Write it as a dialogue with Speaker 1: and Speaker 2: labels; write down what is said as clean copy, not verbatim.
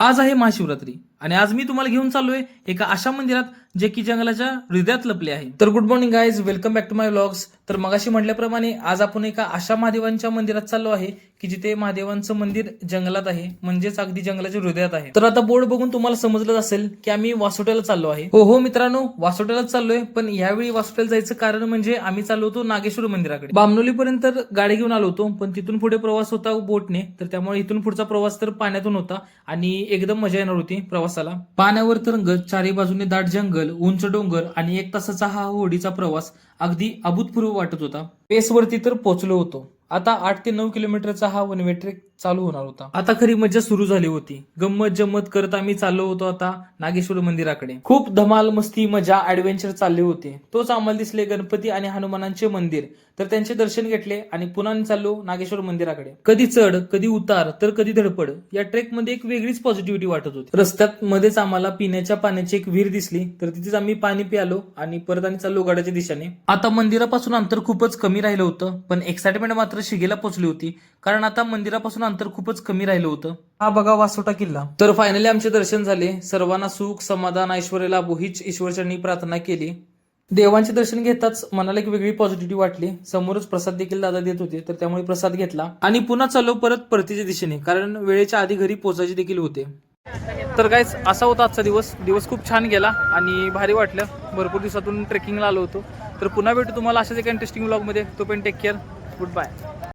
Speaker 1: आज आहे महाशिवरात्री आणि आज मी तुम्हाला घेऊन चाललोय एका अशा मंदिरात जे की जंगलाच्या हृदयात लपले आहे. तर good morning guys, welcome back to my vlogs. तर मगाशी म्हटल्याप्रमाणे आज आपण एका अशा महादेवांच्या मंदिरात चाललो आहे की जिथे महादेवांचं मंदिर जंगलात आहे, म्हणजेच अगदी जंगलाच्या हृदयात आहे. तर आता बोर्ड बघून तुम्हाला समजलं असेल की आम्ही वासोट्याला चाललो आहे. हो मित्रांनो, वासोट्यालाच चाललोय. पण यावेळी वासोट्याला जायचं कारण म्हणजे आम्ही चाललो होतो नागेश्वर मंदिराकडे. बामनोलीपर्यंत गाडी घेऊन आलो होतो, पण तिथून पुढे प्रवास होता बोटने, तर त्यामुळे इथून पुढचा प्रवास तर पाण्यातून होता आणि एकदम मजा येणार होती प्रवासाला. पाण्यावर तरंगत, चारी बाजूने दाट जंगल, उंच डोंगर आणि 1 तासाचा हा होडीचा प्रवास अगदी अभूतपूर्व वाटत होता. पेसवरती तर पोहोचलो होतो. आता 8 ते 9 किलोमीटरचा हा वन वे ट्रेक चालू होणार होता. आता खरी मजा सुरू झाली होती. गंमत जम्मत करत आम्ही चाललो होतो आता नागेश्वर मंदिराकडे. खूप धमाल, मस्ती, मजा, ऍडव्हेंचर चालले होते. तोच आम्हाला दिसले गणपती आणि हनुमानांचे मंदिर, तर त्यांचे दर्शन घेतले आणि पुन्हा चाललो नागेश्वर मंदिराकडे. कधी चढ, कधी उतार, तर कधी धडपड. या ट्रेक मध्ये एक वेगळीच पॉझिटिव्हिटी वाटत होती. रस्त्यात मध्येच आम्हाला पिण्याच्या पाण्याची एक विहीर दिसली, तर तिथेच आम्ही पाणी प्यालो आणि परत आणि चाललो गडाच्या दिशेने. आता मंदिरापासून अंतर खूपच कमी राहिलं होतं, पण एक्साइटमेंट मात्र शिगेला पोहोचली होती, कारण आता मंदिरापासून अंतर खूपच कमी राहिलं होतं. हा बघा वासोटा किल्ला. तर फायनली आमचे दर्शन झाले. सर्वांना सुख, समाधान, ऐश्वर्य लाभो हीच ईश्वरचरणी प्रार्थना केली. देवांचे दर्शन घेताच मनाला एक वेगळी पॉझिटिव्हिटी वाटली. समोरच प्रसाद देखील दादा देत होते, तर त्यामुळे प्रसाद घेतला आणि पुन्हा चाललो परत परतीच्या दिशेने, कारण वेळेच्या आधी घरी पोहोचायचे देखील होते. तर गाइस, असा होता आजचा दिवस खूप छान गेला आणि भारी वाटलं. भरपूर दिवसातून ट्रेकिंगला आलो होतो. तर पुन्हा भेटू तुम्हाला अशाच एका इंटरेस्टिंग व्लॉगमध्ये. तोपर्यंत टेक केअर, गुड बाय.